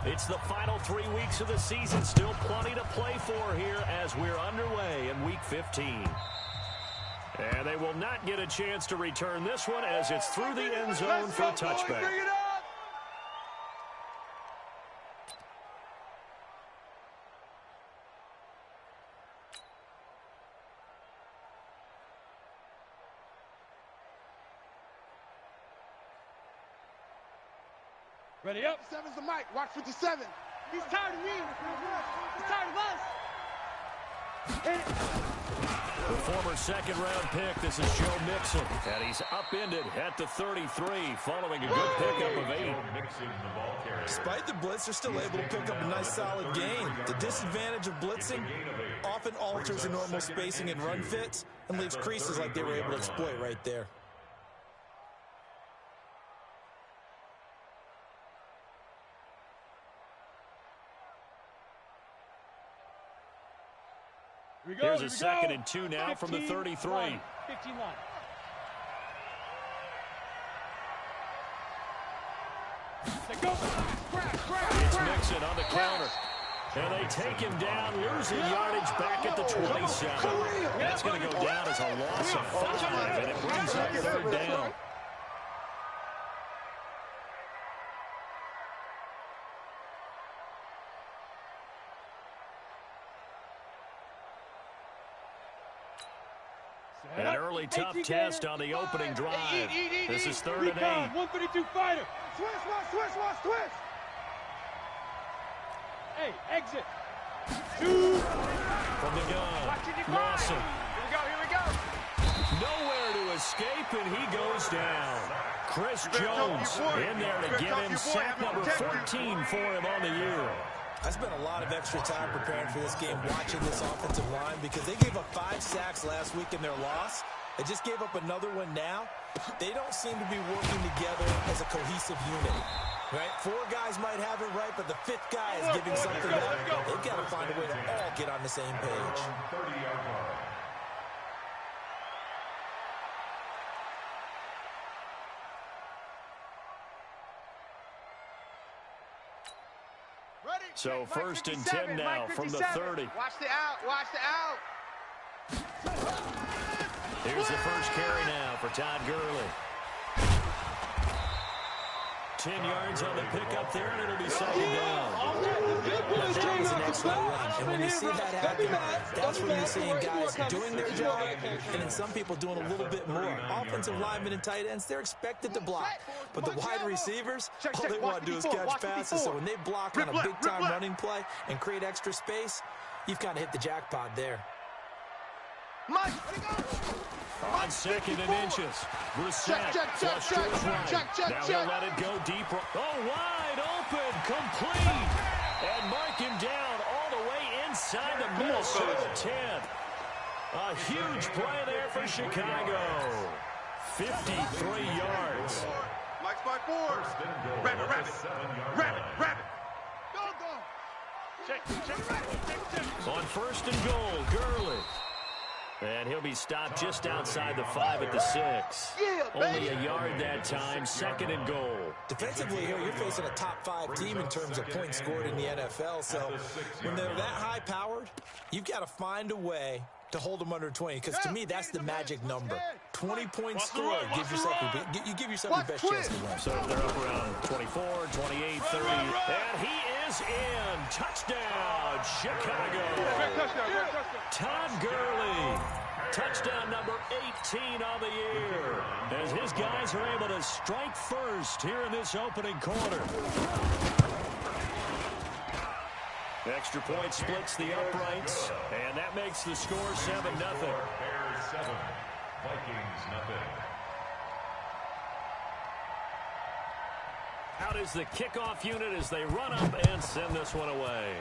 It's the final 3 weeks of the season. Still plenty to play for here as we're underway in Week 15. And they will not get a chance to return this one as it's through the end zone for a touchback. Ready up. 7's the mic. Watch 57. He's tired of me. He's tired of us. The former second-round pick, this is Joe Mixon. And he's upended at the 33 following a good pickup of 8. Despite the blitz, they're still able to pick up a nice solid gain. The disadvantage of blitzing often alters the normal spacing and run fits and leaves creases like they were able to exploit right there. Here's a 2nd and 2 now from the 33. 15 line. It's Mixon on the counter. And they take him down, losing yardage back at the 27. That's going to go down as a loss of 5, and it brings up 3rd down. An early tough test on the opening drive. This is 3rd and 8. 132 fighter. Switch. Hey, exit. 2. From the gun. Lawson. Here we go. Nowhere to escape, and he goes down. Chris Jones in there to get him sack number 14 for him on the year. I spent a lot of extra time preparing for this game watching this offensive line because they gave up 5 sacks last week in their loss. They just gave up another one now. They don't seem to be working together as a cohesive unit. Right? 4 guys might have it right, but the 5th guy is giving something up. They've got to find a way to all get on the same page. So 1st and 10 now from the 30. Watch the out. Here's the first carry now for Todd Gurley. 10 yards on the pickup there, and it'll be 2nd down. That was an excellent run. And when you see that happen, that's when you're seeing guys doing their job and then some people doing a little bit more. Offensive linemen and tight ends, they're expected to block. But the wide receivers, all they want to do is catch passes. So when they block on a big-time running play and create extra space, you've kind of hit the jackpot there. On 2nd and inches. Brissett flush to his right. Now he'll let it go deep. Oh, wide open. Complete. And mark him down all the way inside the Minnesota 10. A huge play there for Chicago. 53 yards. Mike's by 4. Rabbit. Go. On 1st and goal, Gurley. And he'll be stopped just outside the 5 at the 6. Only a yard that time, 2nd and goal. Defensively here, you're facing a top 5 team in terms of points scored in the NFL. So when they're that high-powered, you've got to find a way to hold them under 20. Because to me, that's the magic number. 20 points scored. You give yourself your best chance to win. So they're up around 24, 28, 30. And he is in. Touchdown, Chicago. Todd Gurley. Touchdown number 18 on the year. As his guys are able to strike first here in this opening quarter. Extra point splits the uprights, and that makes the score 7-0. Bears 7, Vikings nothing. Out is the kickoff unit as they run up and send this one away.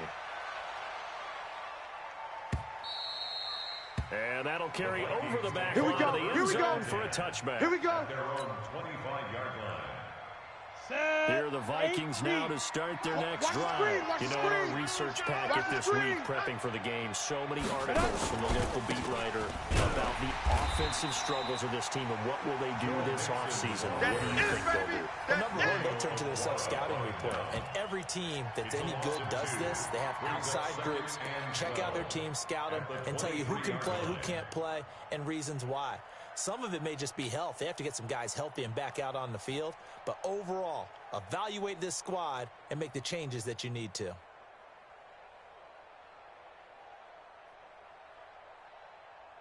And that'll carry over the back line of the end zone for a touchback. Here we go. At their own 25-yard line. Here are the Vikings now to start their next drive. You know, in our research packet this week, prepping for the game, so many articles from the local beat writer about the offensive struggles of this team and what will they do this offseason. What do you think they'll do? Well, number one, they'll turn to their self-scouting report. And every team that's any good does this. They have outside groups, check out their team, scout them, and tell you who can play, who can't play, and reasons why. Some of it may just be health. They have to get some guys healthy and back out on the field. But overall, evaluate this squad and make the changes that you need to.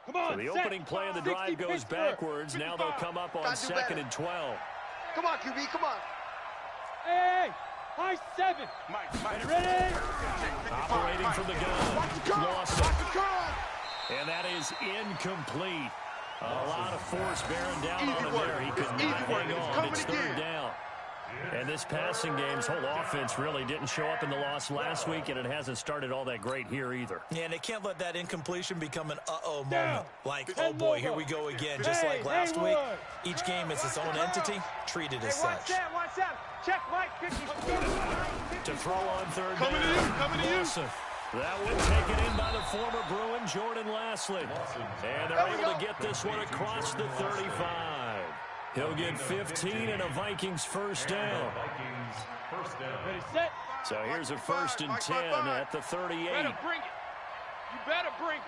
Come on, so the opening play of the drive goes backwards. Now they'll come up on 2nd and 12. Come on, QB, come on. Hey, high 7. Mike. Ready? Operating from the gun. Watch the curl. Lost Watch it. the curl. And that is incomplete. A lot of force bearing down Easy on him work. there. He could Easy not work. hang It's on. coming It's again. 3rd down. And this passing game's whole offense really didn't show up in the loss last week, and it hasn't started all that great here either. Yeah, and they can't let that incompletion become an uh-oh moment. Like, oh boy, here we go again. Just like last week, each game is its own entity, treated as such. Watch that. Check, Mike. 50. To throw on 3rd Coming down. to you, coming to you. Lawson. That one taken in by the former Bruin, Jordan Lastly. And they're able to get this one across the 35. He'll get 15 and a Vikings first down. Ready, set. So here's a 1st and 10 at the 38. Better bring it. You better bring it.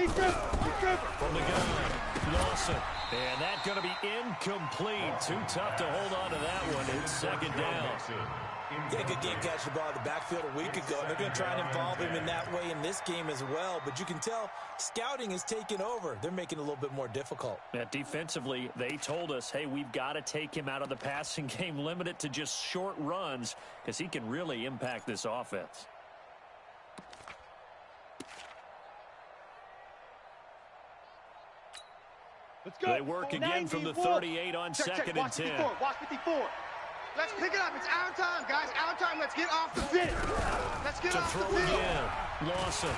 From the gun, Lawson. And that's going to be incomplete. Too tough to hold on to that one. It's 2nd down. Yeah, good game catching the ball in the backfield a week ago. They're going to try and involve him in that way in this game as well. But you can tell scouting is taking over. They're making it a little bit more difficult. Yeah, defensively, they told us, hey, we've got to take him out of the passing game, limit it to just short runs, because he can really impact this offense. Let's go. They work again from the 38 on Check. 2nd and Watch 10. 54. Watch 54. Let's pick it up. It's our time, guys. Our time. Let's get off the field. Let's get To off the throw field. again, Lawson.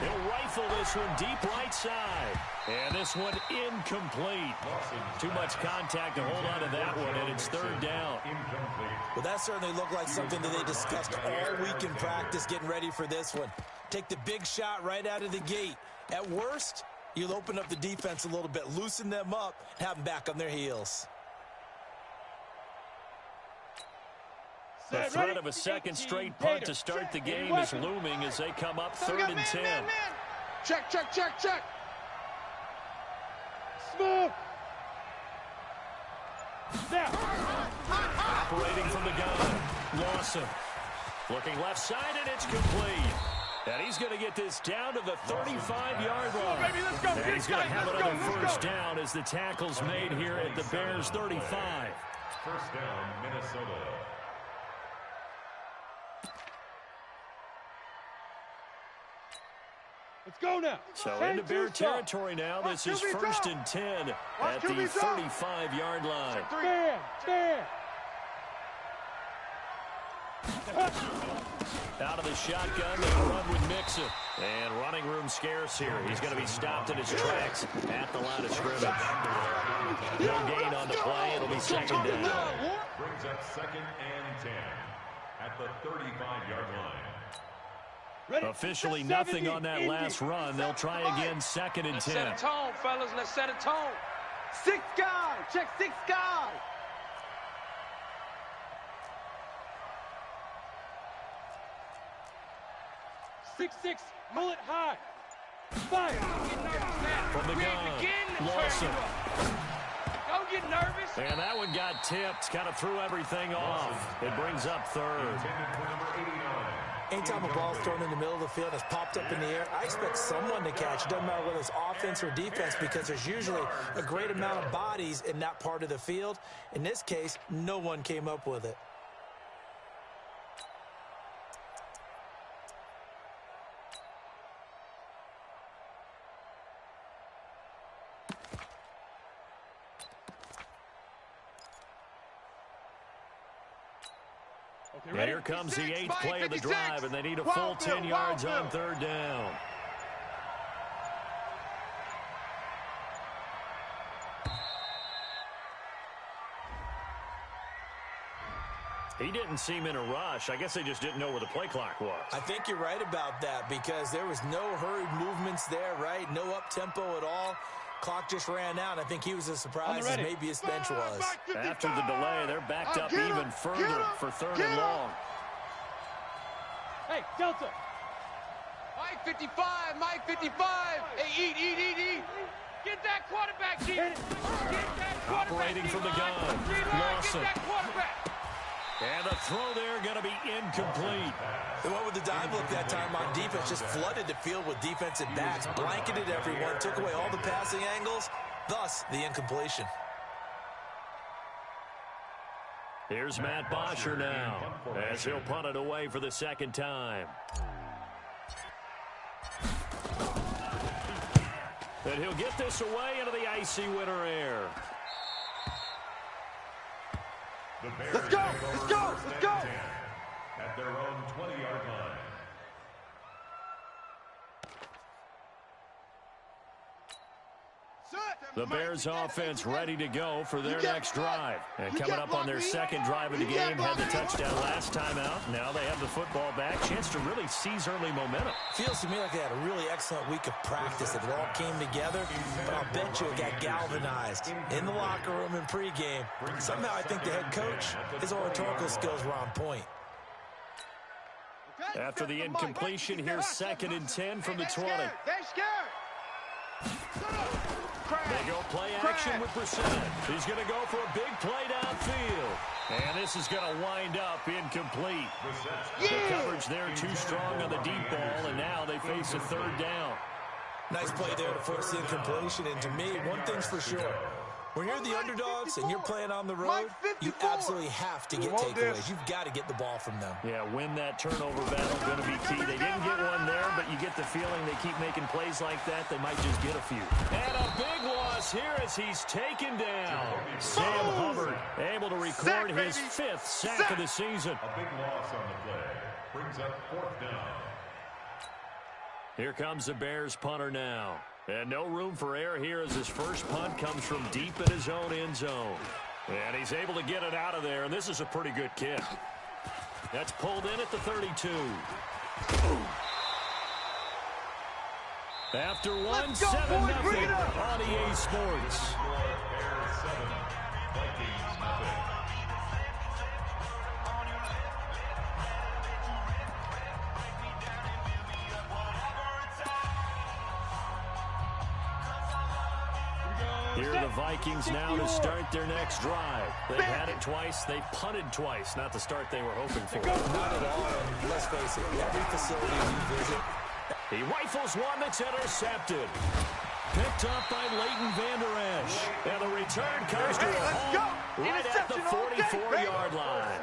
He'll rifle this one deep right side. And this one incomplete. Too much contact to hold on to that one, and it's 3rd down. Well, that certainly looked like something that they discussed all week in practice getting ready for this one. Take the big shot right out of the gate. At worst, you'll open up the defense a little bit, loosen them up, have them back on their heels. The threat of a second straight punt to start the game is looming as they come up 3rd and 10. Man. Check. Smoke. Now. Operating from the gun, Lawson. Looking left side, and it's complete. And he's going to get this down to the 35-yard line. Baby, let's go. And he's going to have another first down as the tackle's made here at the Bears' 35. First down, Minnesota. Let's go now. So into Bear territory now. This is 1st and 10 at the 35-yard line. Stand. Out of the shotgun, they run with Mixon. And running room scarce here. He's going to be stopped in his tracks at the line of scrimmage. No gain on the play. It'll be 2nd down. Brings up 2nd and 10 at the 35-yard line. Ready. Officially nothing on that last run. They'll try again 2nd and 10. Let's set a tone, fellas. Let's set a tone. 6 guys. Check 6 guys. Six, mullet high. Fire. From the gun, Lawson. Don't get nervous. And that one got tipped, kind of threw everything off. It brings up 3rd. Intended for number 89. Anytime a ball's thrown in the middle of the field and it's popped up in the air, I expect someone to catch. It doesn't matter whether it's offense or defense because there's usually a great amount of bodies in that part of the field. In this case, no one came up with it. And here comes the 8th play of the drive, and they need a full 10 yards on 3rd down. He didn't seem in a rush. I guess they just didn't know where the play clock was. I think you're right about that because there was no hurried movements there, right? No up-tempo at all. Clock just ran out. I think he was as surprised as maybe his bench was. After the delay, they're backed up even further for third and long. Hey, Delta. Mike 55, Mike 55. Hey, eat. Get that quarterback, G. Get that quarterback, Operating from the gun. Lawson. Get that quarterback. And the throw there going to be incomplete. They went with the dive look that time on defense, just flooded the field with defensive backs, blanketed everyone, took away all the passing angles, thus the incompletion. Here's Matt Bosher now as he'll punt it away for the second time. And he'll get this away into the icy winter air. Let's go! At their own 20-yard line. The Bears offense ready to go for their next drive. And coming up on their second drive of the game, had the touchdown last time out. Now they have the football back. Chance to really seize early momentum. Feels to me like they had a really excellent week of practice. It all came together, but I'll bet you it got galvanized in the locker room in pregame. Somehow I think the head coach, his oratorical skills were on point. After the incompletion, here's 2nd and 10 from the 20. They're scared. They go play action with Brissett. He's going to go for a big play downfield. And this is going to wind up incomplete. The coverage there too strong on the deep ball, and now they face a third down. Nice play there to force the incompletion, and to me, one thing's for sure. When you're the underdogs and you're playing on the road, you absolutely have to get takeaways. You've got to get the ball from them. Yeah, win that turnover battle, going to be key. They didn't get one there, but you get the feeling they keep making plays like that, they might just get a few. And a big loss here as he's taken down. Sam Hubbard able to record his 5th sack of the season. A big loss on the play. Brings up 4th down. Here comes the Bears punter now. And no room for error here as his first punt comes from deep in his own end zone. And he's able to get it out of there, and this is a pretty good kick. That's pulled in at the 32. After 1, 7-0 on EA Sports. Bears 7, Vikings nothing. Here are the Vikings now to start their next drive. They've had it twice. They've punted twice. Not the start they were hoping for. Not at all. And let's face it, every facility we visit. He rifles one that's intercepted. Picked up by Leighton Vander Esch. And the return comes to a home right at the 44-yard line.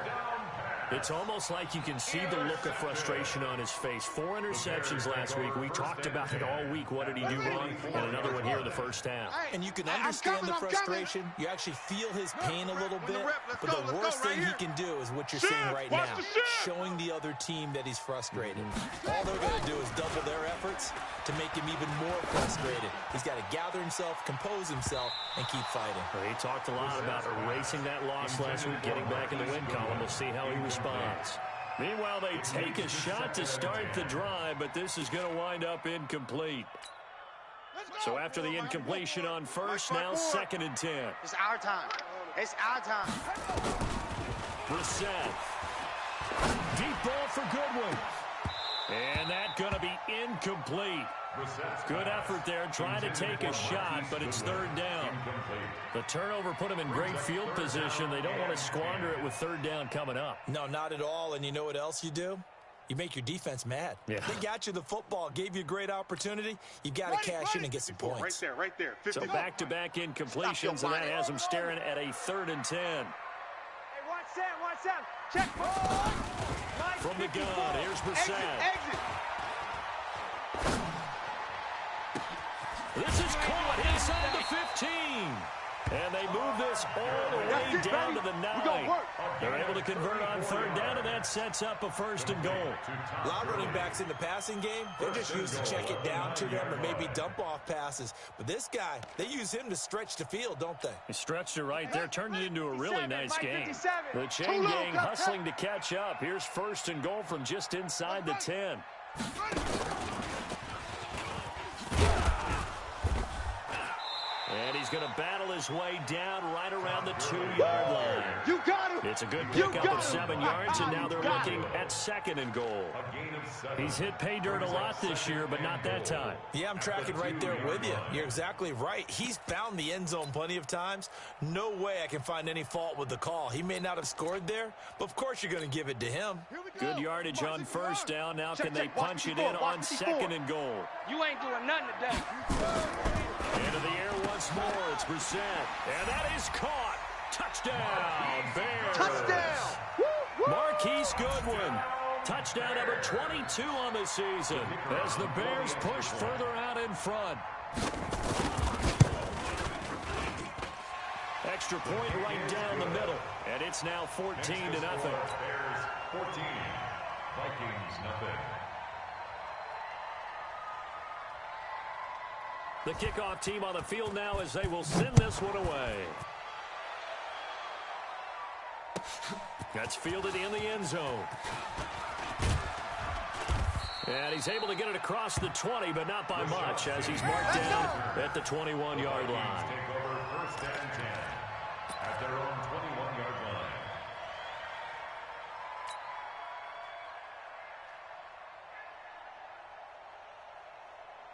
It's almost like you can see the look of frustration on his face. 4 interceptions last week. We talked about it all week. What did he do wrong? And another one here in the first half. And you can understand the frustration. You actually feel his pain a little bit. But the worst thing he can do is what you're seeing right now. Showing the other team that he's frustrated. All they're going to do is double their efforts to make him even more frustrated. He's got to gather himself, compose himself, and keep fighting. Well, he talked a lot about erasing that loss last week, getting back in the win column. We'll see how he responds. Meanwhile, they take a shot to start the drive, but this is going to wind up incomplete. So after the incompletion on first, now 2nd and 10. It's our time. It's our time. Brissett. Deep ball for Goodwin. And that's going to be incomplete. Good effort there, trying to take a shot, but it's 3rd down. The turnover put them in great field position. They don't want to squander it with 3rd down coming up. No, not at all. And you know what else you do? You make your defense mad. Yeah. They got you the football, gave you a great opportunity. You got to cash in and get some points. Right there. 54. So back-to-back incompletions, and that has them staring at a 3rd and 10. Hey, watch Sam. Check ball. From the gun, here's Brissett. Exit. This is caught inside the 15. And they move this all the way down to the 9. They're able to convert on third down, and that sets up a 1st and goal. A lot of running backs in the passing game, they're just used to check it down to them or maybe dump off passes. But this guy, they use him to stretch the field, don't they? He stretched it right there, turned it into a really nice game. The chain gang hustling to catch up. Here's 1st and goal from just inside the 10. And he's going to battle his way down right around the 2-yard line. You got him. It's a good pickup of 7 yards, and now they're looking at 2nd and goal. He's hit pay dirt a lot this year, but not that time. Yeah, I'm tracking right there with you. You're exactly right. He's found the end zone plenty of times. No way I can find any fault with the call. He may not have scored there, but of course you're going to give it to him. Good yardage on 1st down. Now can they punch it in on 2nd and goal? You ain't doing nothing today. Into the air once more. It's Brissett. And that is caught. Touchdown, Bears. Touchdown. Marquise Goodwin. Touchdown number 22 on the season as the Bears push further out in front. Extra point right down the middle. And it's now 14-0. Bears 14. Vikings nothing. The kickoff team on the field now as they will send this one away. That's fielded in the end zone. And he's able to get it across the 20, but not by much, as he's marked down at the 21-yard line. Take over 1st and 10 at their own 21-yard line.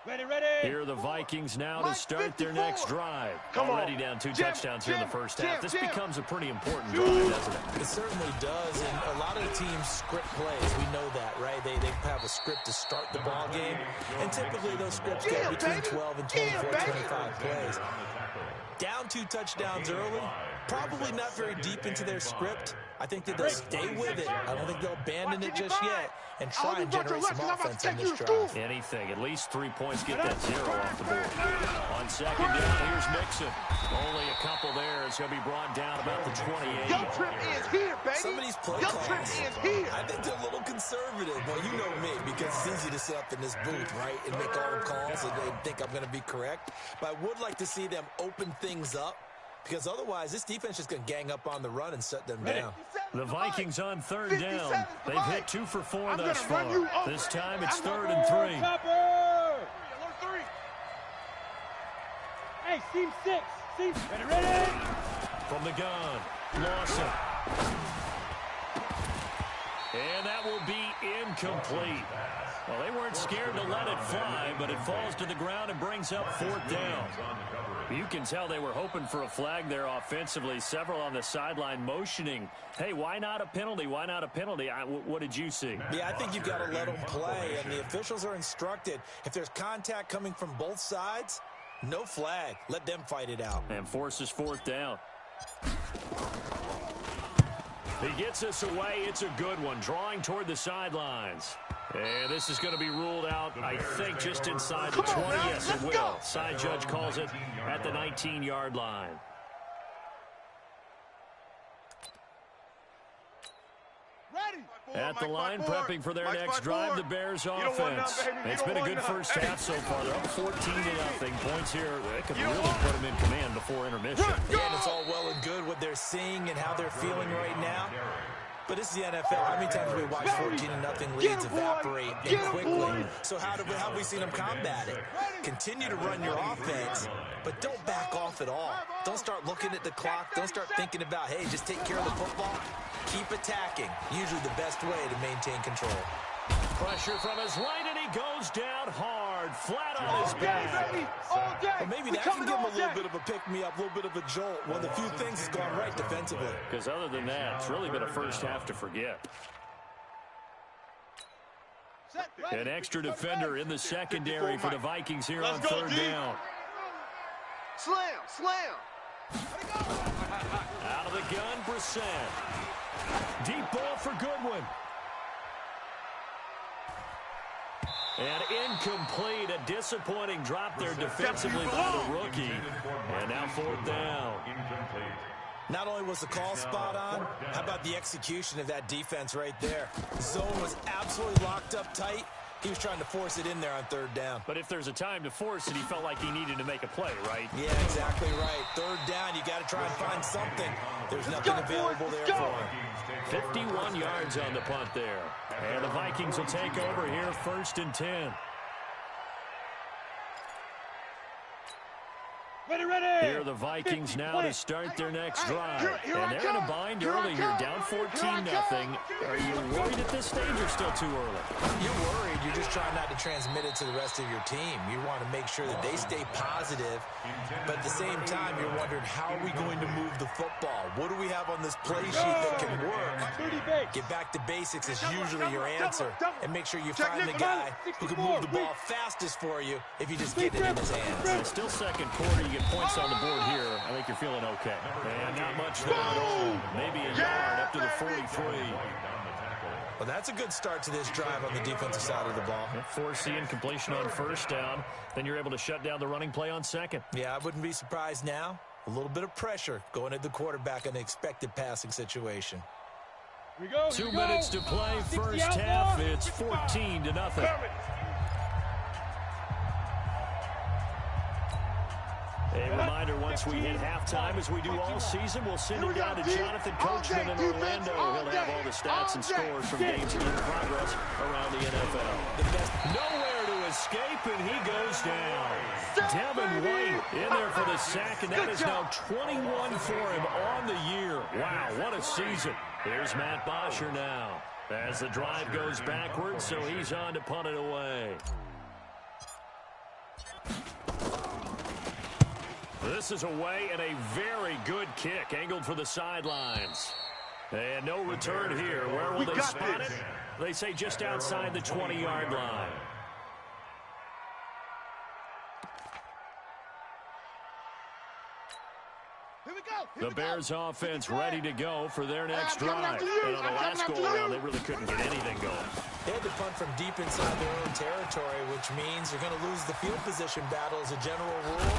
Ready. Here are the Vikings now to start their next drive. Already down 2 touchdowns here in the first half. This becomes a pretty important drive, doesn't it? It certainly does, and a lot of the teams script plays. We know that, right? They have a script to start the ball game, and typically those scripts get between 12 and 24, 25 plays. Down 2 touchdowns early, probably not very deep into their script. I think that they'll stay with it. I don't think they'll abandon it just yet and try and generate some offense on this drive. Anything, at least 3 points, get that 0 off the board. On 2nd down, here's Mixon. Only a couple there. It's going to be brought down about the 28. Your trip is here, baby. Some of these play Your calls, trip is here. I think they're a little conservative. Well, you know me, because it's easy to sit up in this booth, right, and make all the calls and they think I'm going to be correct. But I would like to see them open things up, because otherwise this defense is going to gang up on the run and shut them down. The Vikings on 3rd down. They've hit 2 for 4 thus far. This time it's 3rd and 3. Hey, team 6. Ready. From the gun, Lawson. And that will be incomplete. Well, they weren't scared to let it fly, but it falls to the ground and brings up 4th down. You can tell they were hoping for a flag there offensively. Several on the sideline motioning, hey, why not a penalty? Why not a penalty? What did you see? Yeah, I think you've got to let them play, and the officials are instructed. If there's contact coming from both sides, no flag. Let them fight it out. And forces 4th down. He gets us away. It's a good one, drawing toward the sidelines. And this is going to be ruled out, I think, just inside the 20. Yes, it will. Side judge calls it at the 19-yard line. At the line, prepping for their next drive, the Bears offense. It's been a good first half so far. They're up 14-0. Points here that could really put them in command before intermission. Yeah, and it's all well and good what they're seeing and how they're feeling right now. But this is the NFL. How many times have we watched 14-0 leads evaporate and quickly? So how have we seen them combat it? Continue to run your offense, but don't back off at all. Don't start looking at the clock. Don't start thinking about, hey, just take care of the football. Keep attacking. Usually the best way to maintain control. Pressure from his right, and he goes down hard, flat on his back. Well, maybe that can give him a little bit of a pick-me-up, a little bit of a jolt. One of the few things has gone right defensively. Because other than that, it's really been a first half to forget. An extra defender in the secondary for the Vikings here on 3rd down. Slam. Out of the gun, Brissett. Deep ball for Goodwin. And incomplete, a disappointing drop there defensively by the rookie. And now 4th down. Not only was the call spot on, how about the execution of that defense right there? The zone was absolutely locked up tight. He was trying to force it in there on 3rd down. But if there's a time to force it, he felt like he needed to make a play, right? Yeah, exactly right. 3rd down, you got to try and find something. There's nothing available there for him. 51 yards on the punt there. And the Vikings will take over here 1st and 10. Ready. Here are the Vikings now to start their next drive. And they're in a bind early here, down 14-0. Are you worried at this stage or still too early? You're worried. You're just trying not to transmit it to the rest of your team. You want to make sure that they stay positive. But at the same time, you're wondering, how are we going to move the football? What do we have on this play sheet that can work? Get back to basics is usually your answer. And make sure you find the guy who can move the ball fastest for you if you just get it in his hands. Still 2nd quarter, you get points on the board here. I think you're feeling okay. And not much there at all. Maybe a yard up to the 43. Well, that's a good start to this drive on the defensive side of the ball. Force the incompletion on 1st down. Then you're able to shut down the running play on 2nd. Yeah, I wouldn't be surprised now. A little bit of pressure going at the quarterback in an expected passing situation. 2 minutes to play, 1st half. It's 14-0. A reminder, once we hit halftime, as we do all season, we'll send it down to Jonathan Coachman in Orlando. He'll have all the stats and scores from games in progress around the NFL. Nowhere to escape, and he goes down. Devin White in there for the sack, and that is now 21 for him on the year. Wow, what a season. Here's Matt Bosher now as the drive goes backwards, so he's on to punt it away. This is away and a very good kick angled for the sidelines. And no return here. Where will they spot it? They say just outside the 20-yard line. The Bears offense ready to go for their next drive. And on the last go-around, they really couldn't get anything going. They had to punt from deep inside their own territory, which means you're going to lose the field position battle as a general rule.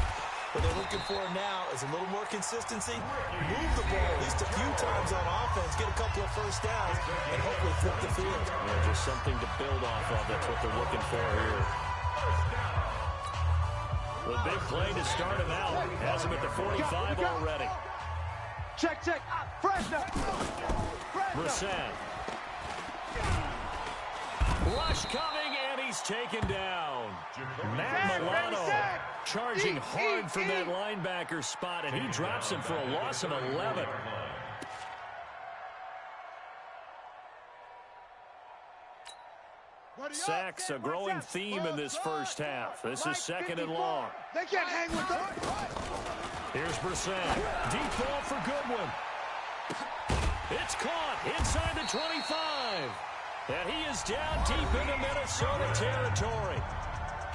What they're looking for now is a little more consistency, move the ball at least a few times on offense, get a couple of 1st downs, and hopefully flip the field. Yeah, just something to build off of. That's what they're looking for here. The big play to start him out. Has him at the 45 already. Check. Fresno. Brissett. Rush coming, and he's taken down. Matt Milano charging hard from that linebacker spot, and he drops him for a loss of 11. Sacks, a growing theme in this 1st half. This is 2nd and long. They can't hang with them. Here's Brissett. Deep ball for Goodwin. It's caught inside the 25. And he is down deep into Minnesota territory.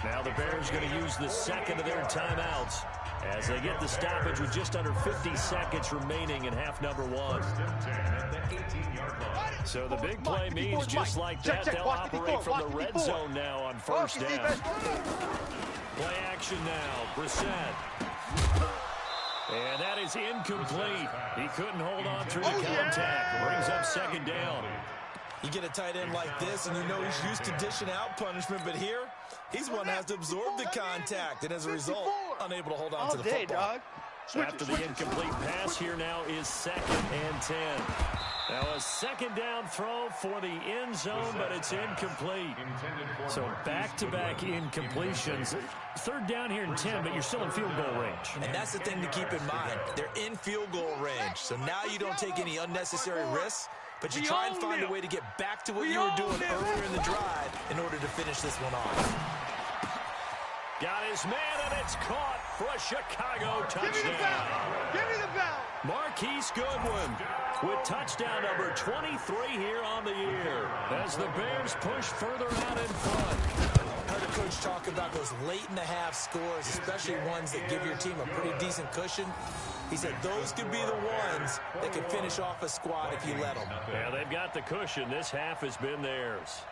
Now the Bears going to use the 2nd of their timeouts as they get the stoppage with just under 50 seconds remaining in half number 1. So the big play means just like that, they'll operate from the red zone now on 1st down. Play action now, Brissett. And that is incomplete. He couldn't hold on through the contact. Brings up 2nd down. You get a tight end like this, and you know he's used to dishing out punishment, but here, he's one that has to absorb the contact, and as a result, unable to hold on to the football. After the incomplete pass, here now is 2nd and 10. Now a 2nd down throw for the end zone, but it's incomplete. So back-to-back incompletions. 3rd down here and 10, but you're still in field goal range. And that's the thing to keep in mind. They're in field goal range, so now you don't take any unnecessary risks, but you try and find a way to get back to what you were doing earlier in the drive in order to finish this one off. Got his man, and it's caught for a Chicago touchdown. Give me the bell. Marquise Goodwin with touchdown number 23 here on the year as the Bears push further out in front. I heard a coach talk about those late-in-the-half scores, especially ones that give your team a pretty decent cushion. He said those could be the ones that could finish off a squad if you let them. Yeah, they've got the cushion. This half has been theirs.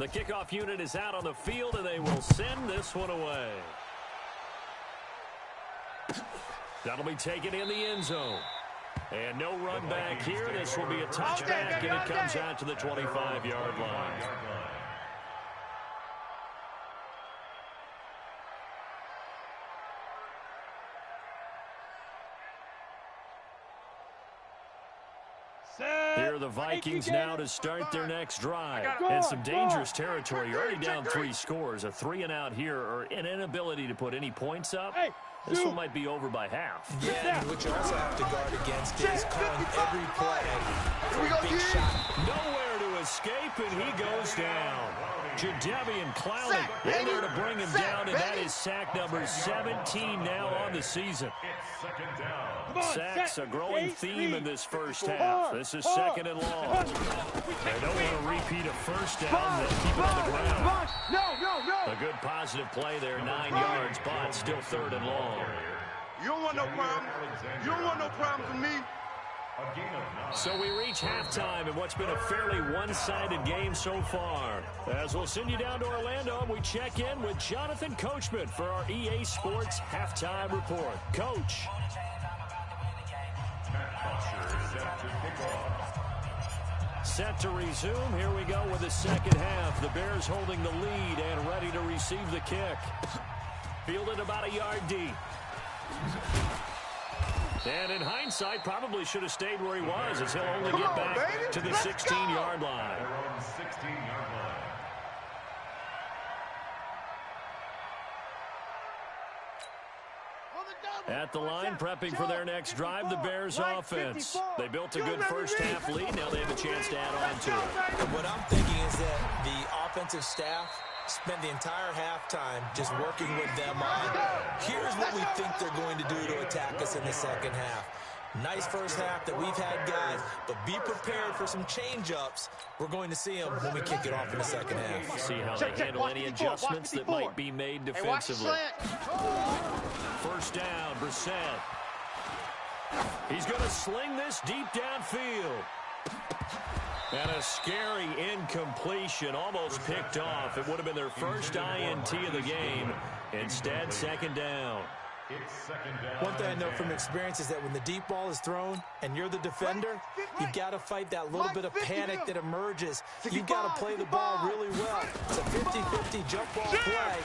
The kickoff unit is out on the field, and they will send this one away. That'll be taken in the end zone. And no run back here. This will be a touchback, and it comes out to the 25-yard line. Here are the Vikings now to start their next drive. And some dangerous territory. You're already down 3 scores. A 3-and-out here, or an inability to put any points up. This one might be over by half. Yeah, and what you also have to guard against is calling every play for a big shot. Nowhere to escape, and he goes down. Jadeveon Clowney in there to bring him down, and that is sack number 17 now on the season. Sacks, a growing theme in this first half. This is second and long. They don't want to repeat a first down. They keep it on the ground. A good positive play there, 9 yards, but still third and long. You don't want no problem. You don't want no problem with me. So we reach halftime in what's been a fairly one-sided game so far. As we'll send you down to Orlando, we check in with Jonathan Coachman for our EA Sports Halftime Report. Coach. Set to resume. Here we go with the second half. The Bears holding the lead and ready to receive the kick. Fielded about a yard deep. And in hindsight, probably should have stayed where he was, as he'll only get back to the 16-yard line. At the line, prepping for their next drive, the Bears offense. They built a good first-half lead. Now they have a chance to add on to it. And what I'm thinking is that the offensive staff spent the entire halftime just working with them on, here's what we think they're going to do to attack us in the second half. Nice first half that we've had, guys, but be prepared for some change-ups. We're going to see them when we kick it off in the second half. See how they handle any adjustments that might be made defensively. First down, Brissett. He's going to sling this deep downfield. And a scary incompletion, almost picked off. It would have been their first INT of the game. Instead, second down. One thing I know from experience is that when the deep ball is thrown and you're the defender, you've got to fight that little bit of panic that emerges. You've got to play the ball really well. It's a 50-50 jump ball play.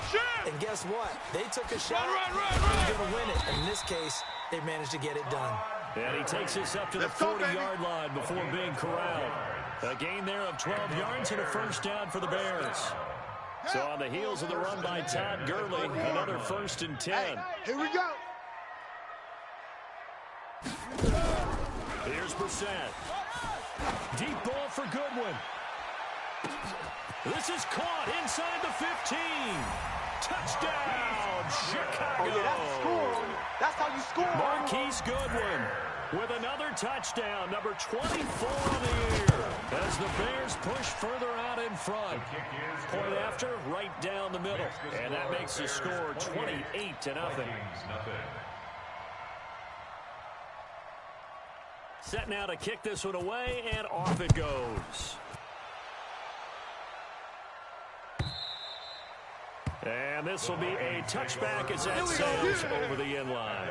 And guess what? They took a shot. They're going to win it. And in this case, they managed to get it done. And he takes us up to the 40-yard line before being corralled. A gain there of 12 yards and a first down for the Bears. So on the heels of the run by Todd Gurley, another 1st and 10. Here we go. Here's Brissett. Deep ball for Goodwin. This is caught inside the 15. Touchdown, Chicago. Oh, yeah, that's how you score. Marquise Goodwin with another touchdown, number 24 of the year, as the Bears push further out in front. Point after, right down the middle, and that makes the score 28-0. Set now to kick this one away, and off it goes. And this will be a touchback as that sails over the end line.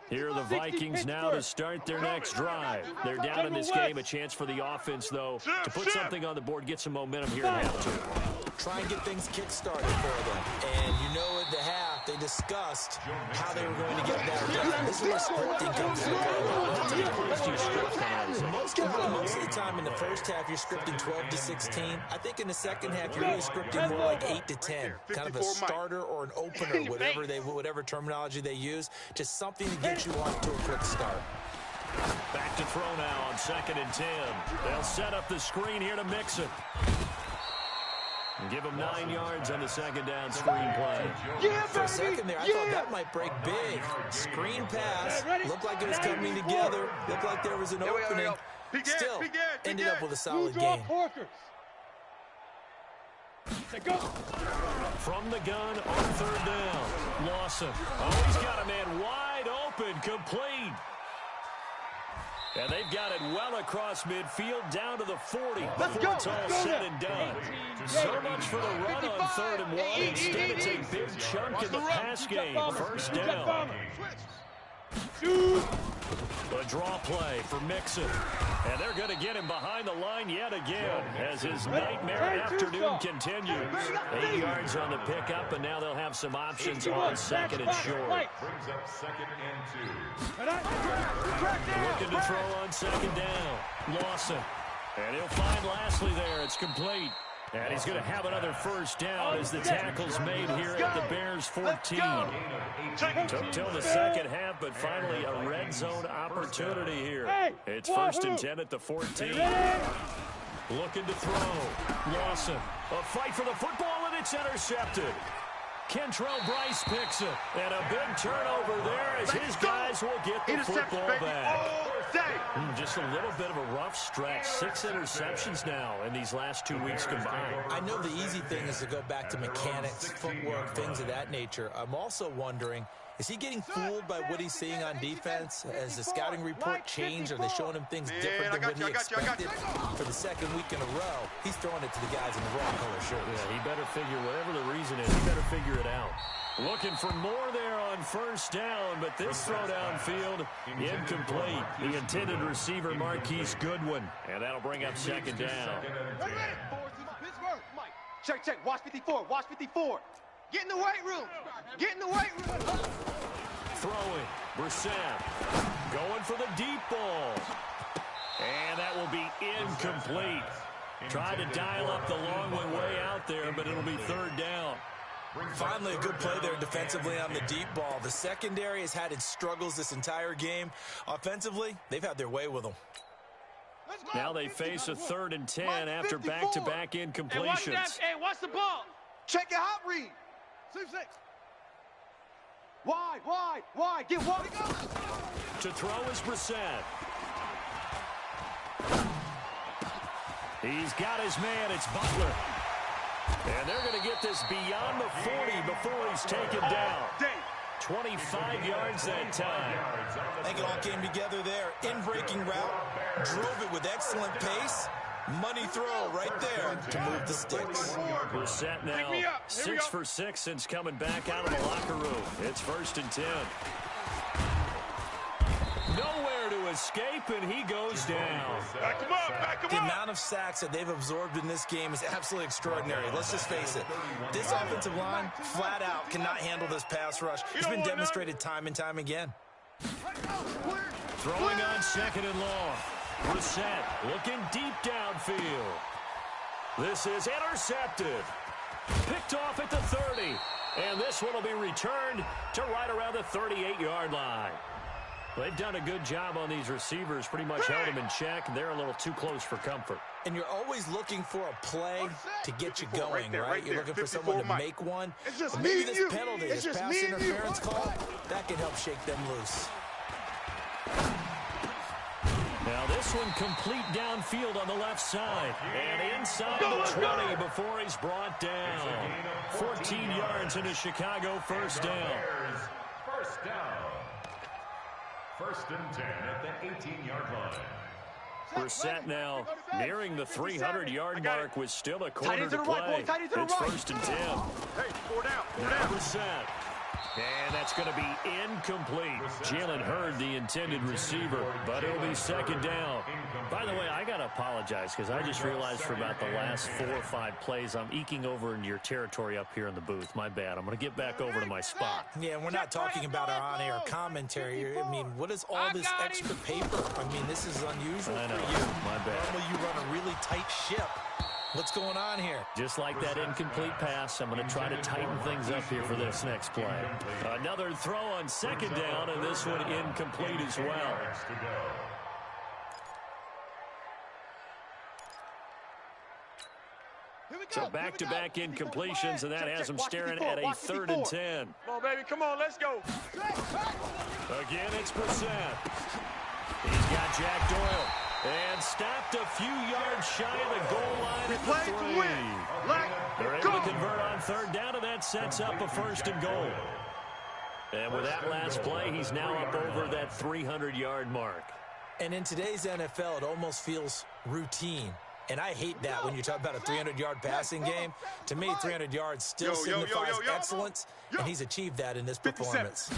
Here are the Vikings now to start their next drive. They're down in this game. A chance for the offense, though, to put something on the board, get some momentum here in half two. Try and get things kick-started for them. And you know at the half, they discussed how they were going to get that done. This is where scripting comes into play. Most of the time in the first half, you're scripting 12 to 16. I think in the second half, you're really scripting more like 8 to 10. Kind of a starter or an opener, whatever terminology they use. Just something to get you off to a quick start. Back to throw now on 2nd and 10. They'll set up the screen here to mix it. And give him 9 yards on the 2nd down screen play. Yeah, For a second there, I thought that might break big. Screen pass. Looked like it was coming together. Looked like there was an opening. Still, ended up with a solid game. From the gun on 3rd down. Lawson. Oh, he's got a man wide open, complete. And they've got it well across midfield down to the 40 before it's all said and done. So much for the run on 3rd and 1. Instead, it's a big chunk in the pass game. 1st down. A draw play for Mixon. And they're going to get him behind the line yet again as his nightmare afternoon continues. 8 yards on the pickup, and now they'll have some options on 2nd and short. Brings up 2nd and 2. Looking to throw on 2nd down. Lawson. And he'll find Lashley there. It's complete. And he's going to have another 1st down as the tackle's made here at the Bears 14. Took till the 2nd half, but finally a red zone opportunity here. It's 1st and 10 at the 14. Looking to throw. Lawson. A fight for the football, and it's intercepted. Kentrell Bryce picks it. And a big turnover there as his guys will get the football back. Just a little bit of a rough stretch. 6 interceptions now in these last 2 weeks combined. I know the easy thing is to go back to mechanics, footwork, things of that nature. I'm also wondering, is he getting fooled by what he's seeing on defense? Has the scouting report changed? Are they showing him things different than what he expected? For the 2nd week in a row, he's throwing it to the guys in the wrong color shirts. Yeah, he better figure, whatever the reason is, he better figure it out. Looking for more there on 1st down, but this throw downfield, incomplete. The intended receiver, Marquise Goodwin. And that'll bring up 2nd down. Check. Watch 54. Watch 54. Get in the weight room. Get in the weight room. Throwing. Brissett. Going for the deep ball. And that will be incomplete. Tried to dial up the long one way out there, but it'll be 3rd down. Finally, a good play there defensively on the deep ball. The secondary has had its struggles this entire game. Offensively, they've had their way with them. Now they face a 3rd and 10 after back-to-back incompletions. Hey, watch the ball. Check your hot read. 6. Wide. Get wide. To throw is Brissett. He's got his man. It's Butler. And they're going to get this beyond the 40 before he's taken down. 25 yards that time. I think it all came together there. In-breaking route. Drove it with excellent pace. Money throw right there to move the sticks. Brissett now 6 for 6 since coming back out of the locker room. It's 1st and 10. Nowhere to escape, and he goes down. Back him up. The amount of sacks that they've absorbed in this game is absolutely extraordinary. Let's just face it. This offensive line, flat out, cannot handle this pass rush. It's been demonstrated time and time again. Throwing on 2nd and long. Brissett looking deep downfield. This is intercepted. Picked off at the 30. And this one will be returned to right around the 38-yard line. They've done a good job on these receivers, pretty much held them in check. They're a little too close for comfort. And you're always looking for a play to get you going, right? You're looking for someone to make one. But maybe this penalty, this pass interference call, that can help shake them loose. Now this one complete downfield on the left side. And inside the 20 before he's brought down. 14 yards into Chicago 1st down. 1st down. 1st and 10 at the 18-yard line. Brissett now nearing the 300-yard mark with still a quarter to play. It's 1st and 10. Hey, 4 down. Now Brissett. And that's going to be incomplete. Jalen Hurd, the intended receiver, but it'll be 2nd down. By the way, I got to apologize because I just realized for about the last 4 or 5 plays, I'm eking over into your territory up here in the booth. My bad. I'm going to get back over to my spot. Yeah, we're not talking about our on-air commentary. I mean, what is all this extra paper? I mean, this is unusual I know. for you. My bad. Normally you run a really tight ship. What's going on here? Just like that incomplete pass, I'm going to try to tighten things up here for this next play. Another throw on second down, and this one incomplete as well. So back-to-back incompletions, and that has him staring at a 3rd and 10. Come on, baby. Come on, let's go. Again, it's Brissett. He's got Jack Doyle. And stopped a few yards shy of the goal line at the 3. They're able to convert on 3rd down, and that sets up a 1st and goal. And with that last play, he's now up over that 300-yard mark. And in today's NFL, it almost feels routine. And I hate that when you talk about a 300-yard passing game. To me, 300 yards still signifies excellence, and he's achieved that in this performance.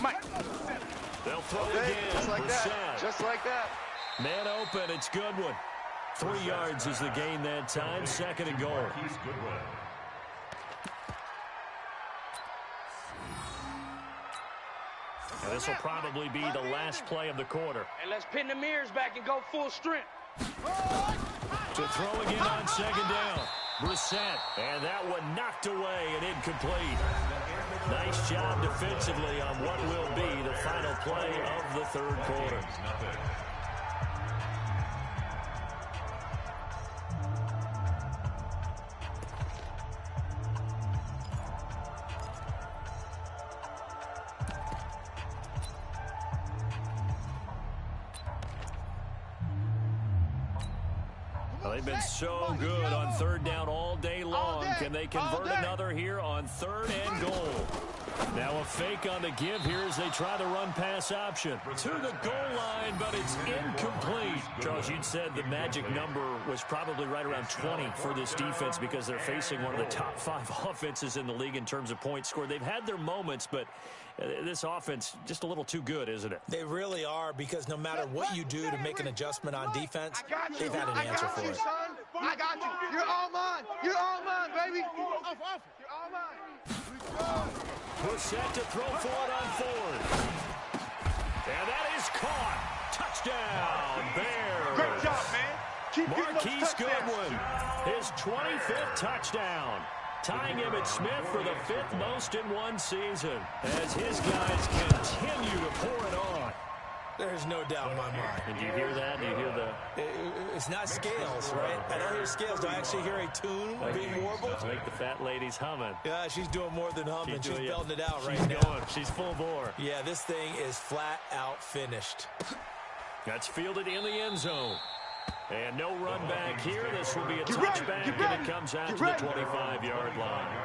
They'll throw again. Just like that. Just like that. Man open, it's Goodwin. 3 yards is the gain that time, 2nd and goal. And this will probably be the last play of the quarter. And let's pin the mirrors back and go full strength. To throw again on 2nd down. Brissett, and that one knocked away and incomplete. Nice job defensively on what will be the final play of the 3rd quarter. They've been so good on 3rd down all day long. Can they convert another here on 3rd and goal? Now a fake on the give here as they try the run-pass option. To the goal line, but it's incomplete. Charles, you'd said the magic number was probably right around 20 for this defense because they're facing one of the top 5 offenses in the league in terms of points scored. They've had their moments, but this offense just a little too good, isn't it? They really are, because no matter what you do to make an adjustment on defense, they've had an answer for it. Son. I got you. You're all mine. You're all mine, baby. You're all mine. Brissett to throw for it on 4th. And that is caught. Touchdown, Bears. Great job, man. Keep Marquise Goodwin, his 25th touchdown. Tying him at Smith for the 5th most in one season as his guys continue to pour it on. There's no doubt in my mind. And do you hear that? Do you hear the... It's not scales, right? I don't hear scales. Do I actually hear a tune being warbled? Like the fat lady's humming. Yeah, she's doing more than humming. She's belting it out right now. She's going. She's full bore. Yeah, this thing is flat out finished. That's fielded in the end zone. And no run back here. This will be a touchback, and it comes out to the 25-yard line.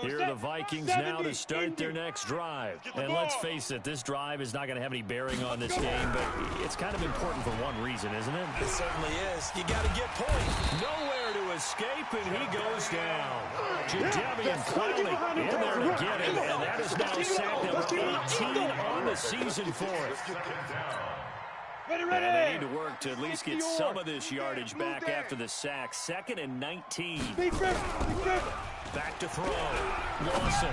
Here are the Vikings now to start their next drive. And let's face it, this drive is not going to have any bearing on this game, but it's kind of important for one reason, isn't it? It certainly is. You got to get points. Nowhere to escape, and he goes down. Jadeveon Clowney in there to get him, and that is now sack number 18 on the season for it. And they need to work to at least get some of this yardage back after the sack. 2nd and 19. Back to throw. Lawson.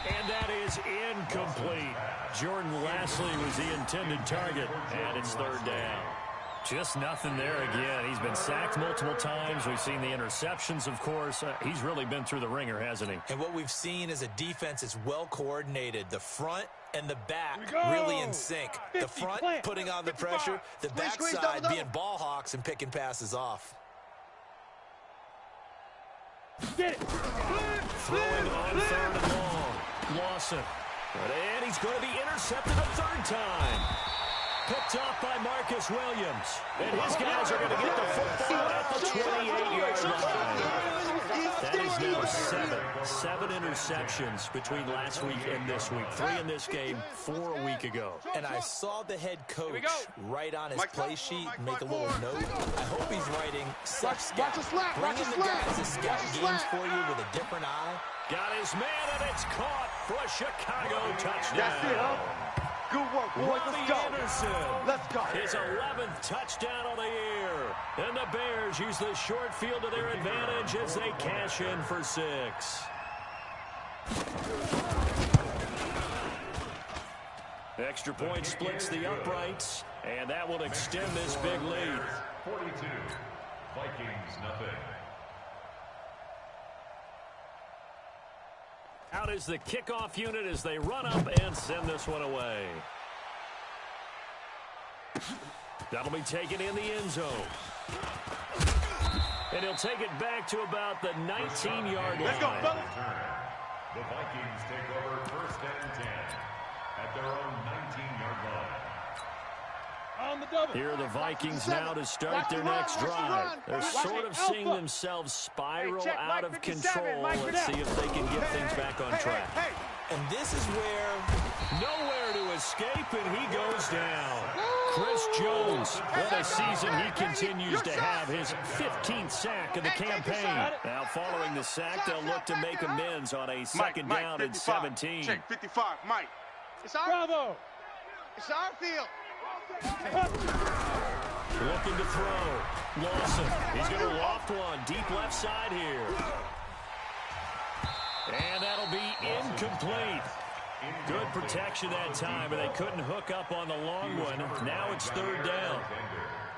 And that is incomplete. Jordan Lastly was the intended target. And it's 3rd down. Just nothing there again. He's been sacked multiple times. We've seen the interceptions, of course. He's really been through the ringer, hasn't he? And what we've seen is a defense is well coordinated. The front and the back really in sync. The front putting on the pressure. The backside being ball hawks and picking passes off. Get it. Throwing on 3rd and long. Lawson. And he's going to be intercepted a 3rd time. Picked off by Marcus Williams. And his guys are going to get the football at the 28-yard line. That is now 7 interceptions between last week and this week. 3 in this game, 4 a week ago. And I saw the head coach write on his play sheet, make a little note. I hope he's writing sub-scout. Bringing the guys to scout games for you with a different eye. Got his man, and it's caught for a Chicago touchdown. That's it, huh? Good work, boys. Let's go. Let's go. His 11th touchdown of the year. And the Bears use the short field to their advantage as they cash in for 6. Extra point splits the uprights, and that will extend this big lead. 42. Vikings, nothing. Out is the kickoff unit as they run up and send this one away. That'll be taken in the end zone. And he'll take it back to about the 19-yard line. Let's go, fellas. The Vikings take over 1st and 10 at their own 19-yard line. On the double. Here are the Vikings now to start their next drive. They're sort of seeing themselves spiral out of control. Let's see if they can get things back on track. And this is where nowhere to escape, and he goes down. Chris Jones, what a season he continues to have, his 15th sack of the campaign. Now following the sack, they'll look to make amends on a second down and 17. Check 55, Mike. It's our Bravo. It's our field. Looking to throw. Lawson, he's going to loft one deep left side here. And that'll be incomplete. Good protection that time, but they couldn't hook up on the long one. Now it's 3rd down.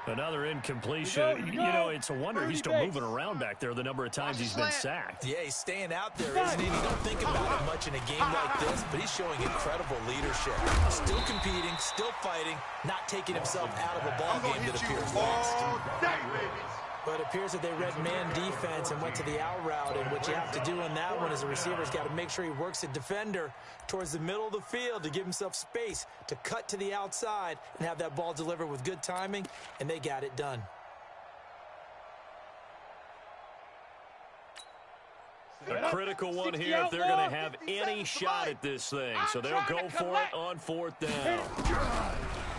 Another incompletion. You know, it's a wonder he's still moving around back there the number of times he's been sacked. Yeah, he's staying out there, isn't he? You don't think about it much in a game like this, but he's showing incredible leadership. Still competing, still fighting, not taking himself out of a ball game that appears lost. But it appears that they read man defense and went to the out route, and what you have to do on that one is the receiver's got to make sure he works the defender towards the middle of the field to give himself space to cut to the outside and have that ball delivered with good timing, and they got it done. A critical one here if they're going to have any shot at this thing. So they'll go for it on 4th down.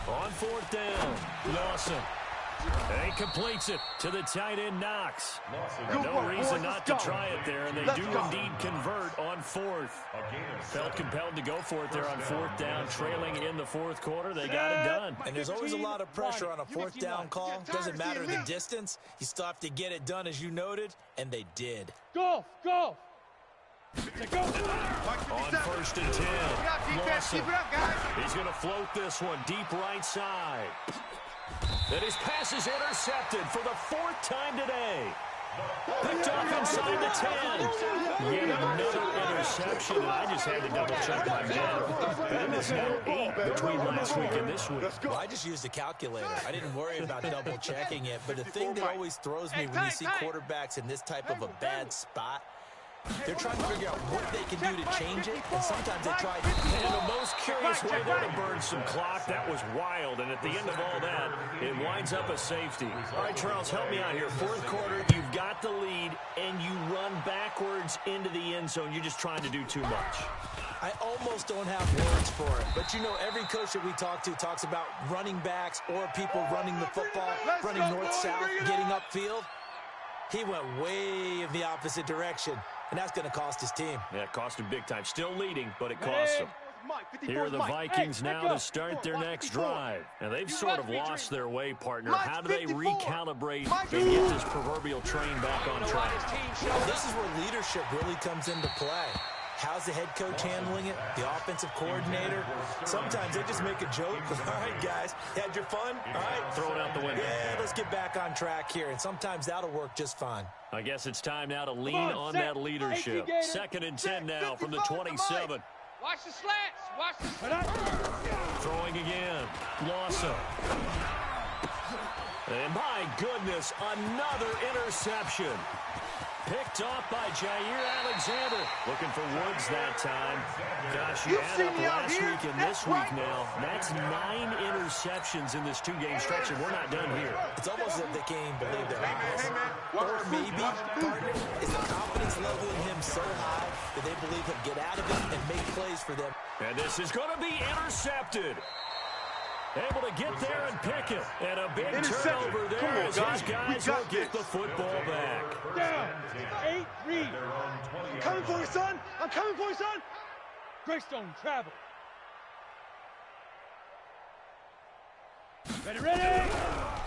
On 4th down, Lawson. And he completes it to the tight end, Knox. No reason not to try it there, and they do indeed convert on 4th. Felt compelled to go for it there on 4th down, trailing in the 4th quarter. They got it done. And there's always a lot of pressure on a 4th down call. Doesn't matter the distance. You still have to get it done, as you noted, and they did. Go! On 1st and 10, Lawson. He's going to float this one deep right side. And his pass is intercepted for the 4th time today. Picked off inside the 10. Yet another interception, and I just had to double-check my math. That is now 8 between last week and this week. Well, I just used a calculator. I didn't worry about double-checking it, but the thing that always throws me when you see quarterbacks in this type of a bad spot, they're trying to figure out what they can do to change it, and sometimes they try. And in the most curious way there to burn some clock, that was wild, and at the end of all that, it winds up a safety. All right, Charles, help me out here. 4th quarter, you've got the lead, and you run backwards into the end zone. You're just trying to do too much. I almost don't have words for it, but you know, every coach that we talk to talks about running backs or people running the football, running north-south, getting upfield. He went way in the opposite direction. And that's going to cost his team. Yeah, it cost him big time. Still leading, but it cost him. Here are the Vikings now to start their next drive. Now, they've sort of lost their way, partner. How do they recalibrate and get this proverbial train back on track? This is where leadership really comes into play. How's the head coach handling it? The offensive coordinator? Sometimes they just make a joke. All right, guys, had your fun? All right. Throw it out the window. Yeah, let's get back on track here. And sometimes that'll work just fine. I guess it's time now to lean on that leadership. 2nd and 10 now from the 27. Watch the slants. Watch the slants. Throwing again. Lawson. And my goodness, another interception. Picked off by Jair Alexander. Looking for Woods that time. Gosh, you add up last week and this week now. That's 9 interceptions in this 2-game stretch, and we're not done here. It's almost as if they can't even believe their eyes. Or maybe, partner, is the confidence level in him so high that they believe he'll get out of it and make plays for them. And this is going to be intercepted. Able to get there and pick it. And a big turnover there as his guys will get the football back. Down. 8-3. I'm coming for you, son. I'm coming for you, son. Greystone travel. Ready.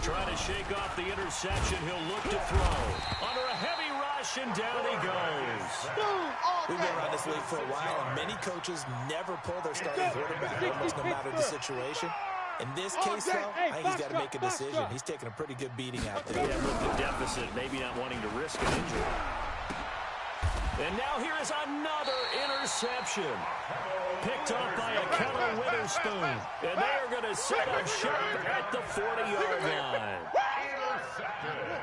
Trying to shake off the interception. He'll look to throw. Under a heavy rush, and down he goes. We've been around this league for a while, and many coaches never pull their starting quarterback, almost no matter the situation. In this case, though, I think he's got to make a decision. He's taking a pretty good beating out there. Yeah, with the deficit, maybe not wanting to risk an injury. And now here is another interception. Picked off by a Keller Witherspoon. And they are going to set up shop at the 40-yard line. Intercepted.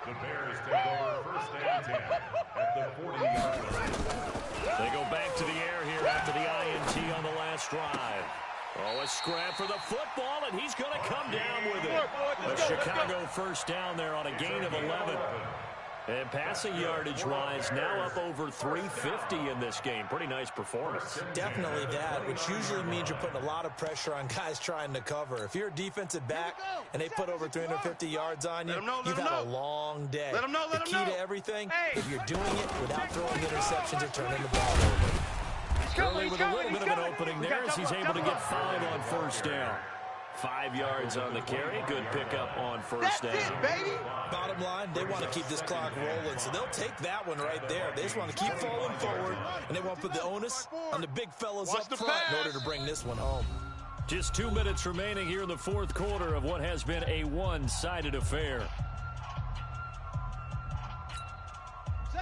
The Bears take over first and 10 at the 40-yard line. They go back to the air here after the INT on the last drive. Oh, a scrap for the football, and he's going to come down with it. A Chicago first down there on a gain of 11. And passing yardage-wise, now up over 350 in this game. Pretty nice performance. Definitely that, which usually means you're putting a lot of pressure on guys trying to cover. If you're a defensive back and they put over 350 yards on you, you've had a long day. The key to everything, if you're doing it without throwing interceptions or turning the ball over. Early with a little bit of an opening there as he's able to get 5 on first down. 5 yards on the carry. Good pickup on first down. That's it, baby. Bottom line, they want to keep this clock rolling, so they'll take that one right there. They just want to keep falling forward, and they want to put the onus on the big fellas up front in order to bring this one home. Just 2 minutes remaining here in the fourth quarter of what has been a one-sided affair.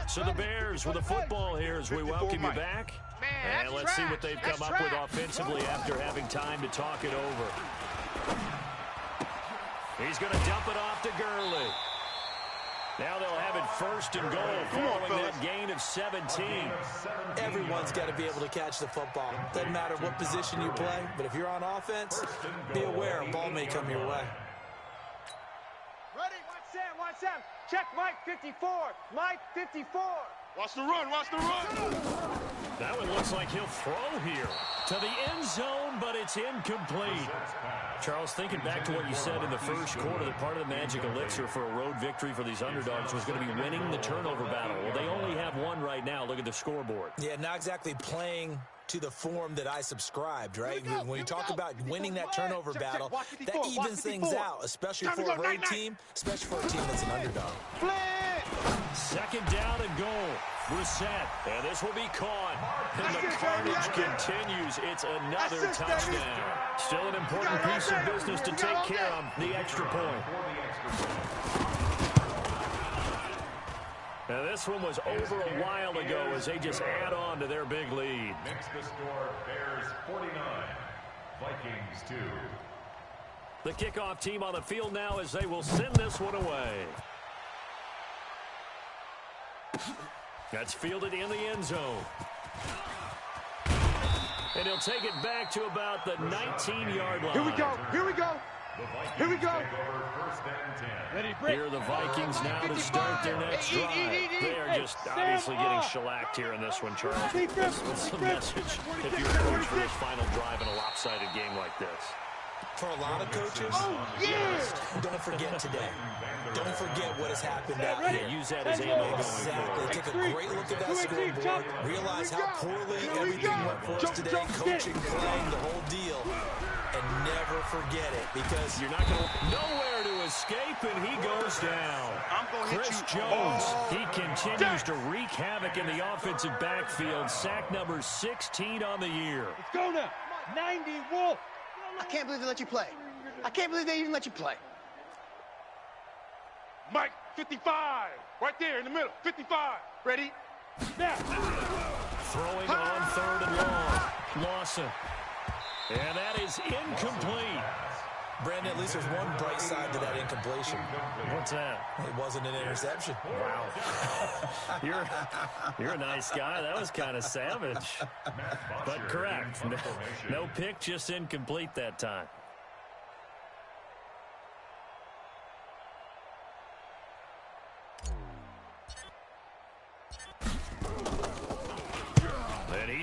So the Bears with the football here as we welcome you back. And let's see what they've come up with offensively after having time to talk it over. He's going to dump it off to Gurley. Now they'll have it first and goal following that gain of 17. Everyone's got to be able to catch the football. Doesn't matter what position you play, but if you're on offense, be aware a ball may come your way. Ready? Watch Sam. Check Mike 54. Mike 54. Watch the run. That one looks like he'll throw here to the end zone, but it's incomplete. Charles, thinking back to what you said in the first quarter, that part of the magic elixir for a road victory for these underdogs was going to be winning the turnover battle. Well, they only have one right now. Look at the scoreboard. Yeah, not exactly playing to the form that I subscribed, right? When you talk about winning that turnover battle, that evens things out, especially for a road team, especially for a team that's an underdog. Second down and goal. Brissett, and this will be caught. And the carnage continues. It's another touchdown. Still an important piece of business to take care of, the extra point. Now this one was over a while ago as they just add on to their big lead. Makes the score Bears 49, Vikings 2. The kickoff team on the field now as they will send this one away. That's fielded in the end zone. And he'll take it back to about the 19-yard line. Here we go. Here are the Vikings now to start their next drive. They are just obviously getting shellacked here in this one, Charles. What's the message if you're a coach for this final drive in a lopsided game like this? For a lot of coaches, don't forget today. Don't forget what has happened out here. Use that as ammo. Exactly. Take a great look at that scoreboard. Realize how poorly everything went for us today. Coaching, playing, the whole deal. And never forget it, because you're not going to nowhere to escape, and he goes down. Chris Jones, he continues to wreak havoc in the offensive backfield. Sack number 16 on the year. Let's go now. 90 Wolf. I can't believe they let you play. I can't believe they even let you play. Mike 55. Right there in the middle. 55. Ready? Now. Throwing on third and long. Lawson. And that is incomplete. Brandon, at least there's one bright side to that incompletion. What's that? It wasn't an interception. Wow. You're a nice guy. That was kind of savage. But correct. No pick, just incomplete that time.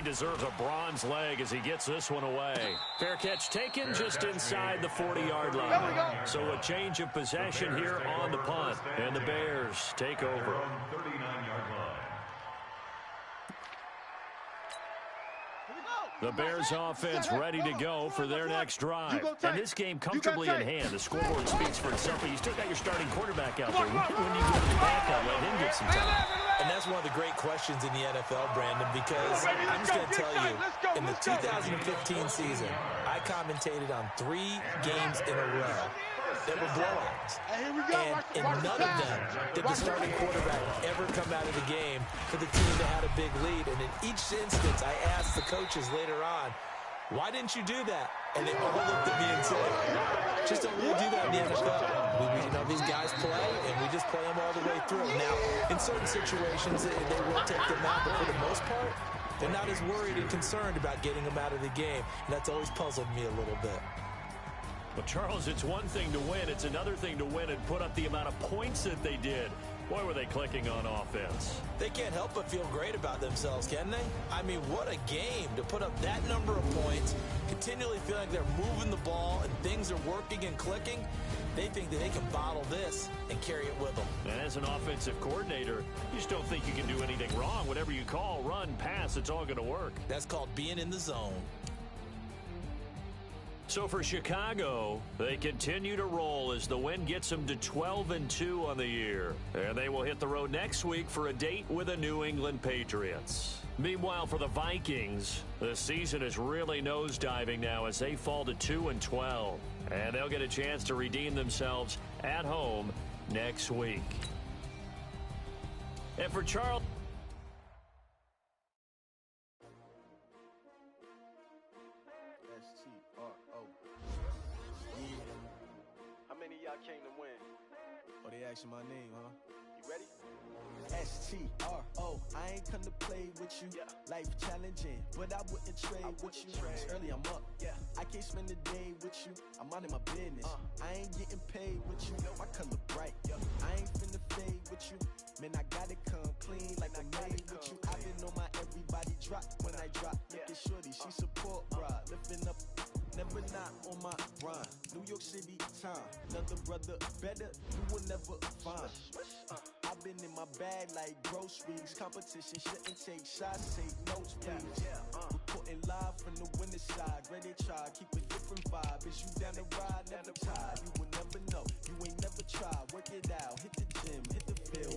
Deserves a bronze leg as he gets this one away. Fair catch taken just inside the 40-yard line. So a change of possession here on the punt. And the Bears take over. 39-yard line. The Bears offense ready to go for their next drive. And this game comfortably in hand. The scoreboard speaks for itself, but you still got your starting quarterback out there. When you go to the backup, let him get some time. And that's one of the great questions in the NFL, Brandon, because I'm just going to tell you, in the 2015 season, I commentated on 3 games in a row that were blowouts. And in none of them did the starting quarterback ever come out of the game for the team that had a big lead. And in each instance, I asked the coaches later on, why didn't you do that? And they all looked at me and said, just don't really do that in the NFL. These guys play, and we just play them all the way through. Now, in certain situations, they will take them out, but for the most part, they're not as worried and concerned about getting them out of the game. And that's always puzzled me a little bit. Well, Charles, it's one thing to win. It's another thing to win and put up the amount of points that they did. Boy, were they clicking on offense. They can't help but feel great about themselves, can they? I mean, what a game to put up that number of points, continually feeling like they're moving the ball and things are working and clicking. They think that they can bottle this and carry it with them. And as an offensive coordinator, you just don't think you can do anything wrong. Whatever you call, run, pass, it's all going to work. That's called being in the zone. So for Chicago, they continue to roll as the win gets them to 12-2 on the year. And they will hit the road next week for a date with the New England Patriots. Meanwhile, for the Vikings, the season is really nosediving now as they fall to 2-12. And they'll get a chance to redeem themselves at home next week. And for Charles... Came to win. Oh, they asking my name, huh? You ready? S-T-R-O, I ain't come to play with you. Yeah. Life challenging, but I wouldn't trade with you. It's early, I'm up. Yeah. I can't spend the day with you. I'm minding my business. I ain't getting paid with you. My color bright. I ain't finna fade with you. Man, I gotta come clean like I'm made with you. I've been on my everybody drop when I drop. Look at shorty, she support bra. Lifting up, never not on my grind. New York City time. Another brother better, you will never find. I've been in my bag like groceries. Competition shouldn't take shots, take notes, please. Reporting live from the winner side. Ready to try, keep a different vibe. Is you down the ride, never tired. You will never know, you ain't never tried. Work it out, hit the gym, hit the field.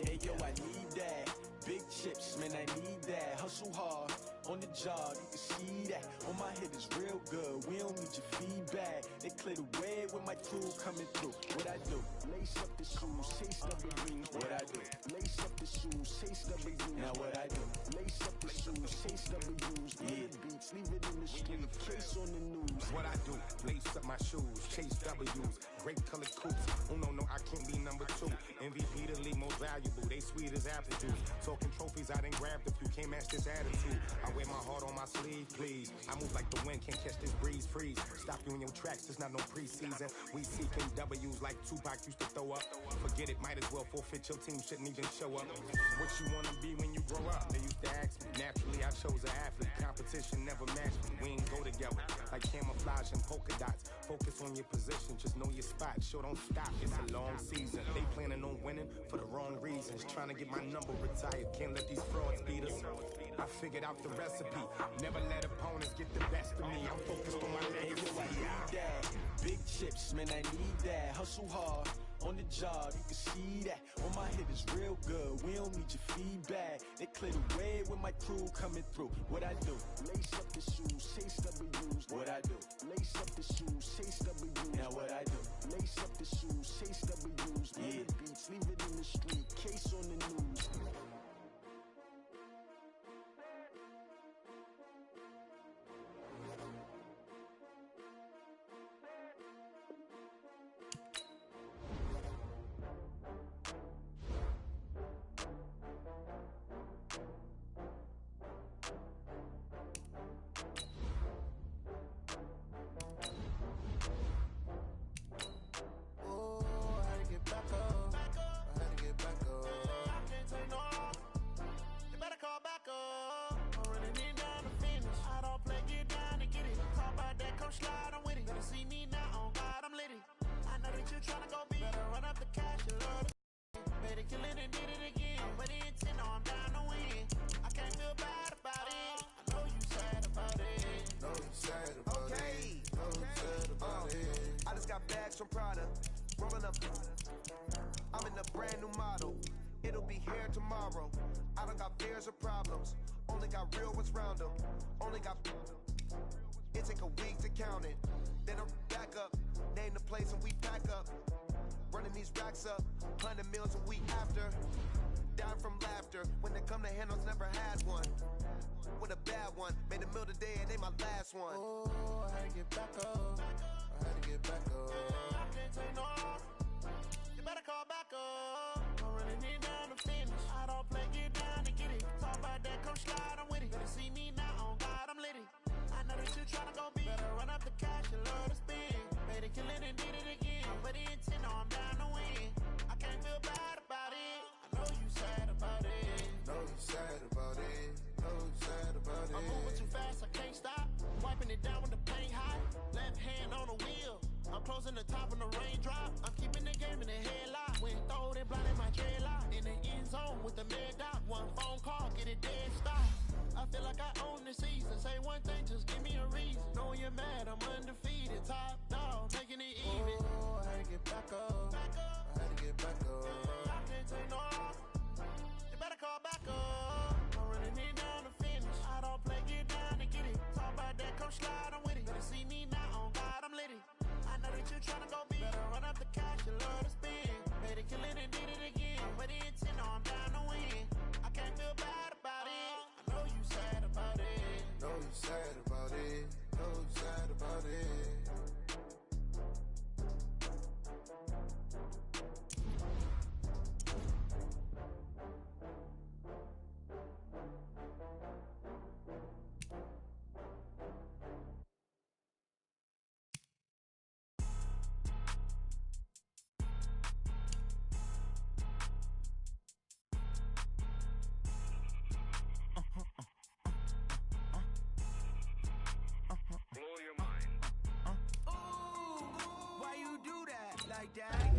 Hey yo, I need that. Big chips, man, I need that. Hustle hard, on the job, you can see that. On my head is real good, we don't need your feedback. They clear the way with my crew coming through. What I do? Lace up the shoes, chase W's. What I do? Lace up the shoes, chase W's. Now what I do? Lace up the shoes, chase W's. Yeah, beats, leave it in the street, case on the news. What I do? Lace up my shoes, chase W's. Great color coops. Oh no, I can't be number 2. MVP the league most valuable. They sweet as apple juice. Talking trophies, I done grabbed a few. Can't match this attitude. I wear my heart on my sleeve, please. I move like the wind, can't catch this breeze, freeze. Stop you in your tracks, there's not no preseason. We seeking W's like Tupac used to throw up. Forget it, might as well forfeit. Your team shouldn't even show up. What you wanna be when you grow up? They used to ask me. Naturally, I chose an athlete. Competition never matched me. We ain't go together like camouflage and polka dots. Focus on your position, just know your spot. Show don't stop, it's a long season. They planning on winning for the wrong reasons. Trying to get my number retired, can't let these frauds beat us. I figured out the recipe. Never let opponents get the best of me. I'm focused on my legacy. I need that. Big chips, man, I need that. Hustle hard, on the job, you can see that. On my head is real good, we don't need your feedback. They clear the way with my crew coming through. What I do? Lace up the shoes, chase W's. What I do? Lace up the shoes, chase W's. Now what I do? Lace up the shoes, chase W's. Yeah, beats, leave it in the street, case on the news. But the intent, no, I'm down to win. I can't feel bad about it. I know you sad about it. a brand new model. It'll be here tomorrow. I don't got fears or problems. Only got real ones round them. Only got... It take a week to count it. Then I'm back up. Name the place and we pack up. Running these racks up. 100 meals a week after. Dying from laughter. When they come to handles, never had one. With a bad one. Made a meal today and they my last one. Oh, I had to get back up. I had to get back up. I can't take no off. You better call back up. I'm running it down to finish. I don't play, get down and get it. Talk about that, come slide, I'm with it. Better see me now, on God, I'm litty. I know that you tryna go big. Better run up the cash, you love to spend. Made it, kill it, and did it again. I put it in 10, no, I'm down to win. I can't feel bad about it. I know you sad about it. Know you sad about it. Know you sad about it. I'm moving too fast, I can't stop. Wiping it down with the paint hot. Left hand on the wheel. I'm closing the top on the raindrop. I'm keeping the game in the headlock. When throwed and blinded my dreadlock. In the end zone with the mad dot. One phone call, get it dead stop. I feel like I own the season. Say one thing, just give me a reason. Knowing you're mad, I'm undefeated. Top dog, making it even. Oh, I had to get back up. I had to get back up. I can't take no off. You better call back up. I'm running it down to finish. I don't play, get down and get it. Talk about that, come slide, I'm with it. Better see me now, on God, I'm litty. I know that you tryna go big. Better run up the cash, you love to spend. Made it, kill it, and did it again. Put it in 10, no, I'm down to win. I can't feel bad about it. I know you sad about it. Know you sad about it. Know you sad about it. Blow your mind. Why you do that like that?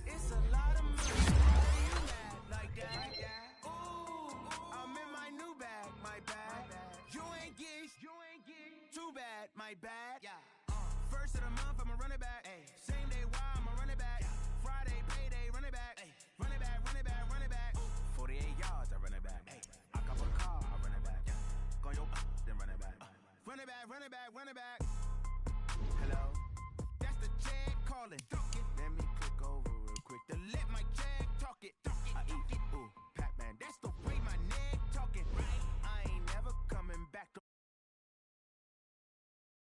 It's a lot of money. Why you mad like that? Ooh, I'm in my new bag, my bad. You ain't get too bad, my bad. First of the month, I'ma run it back.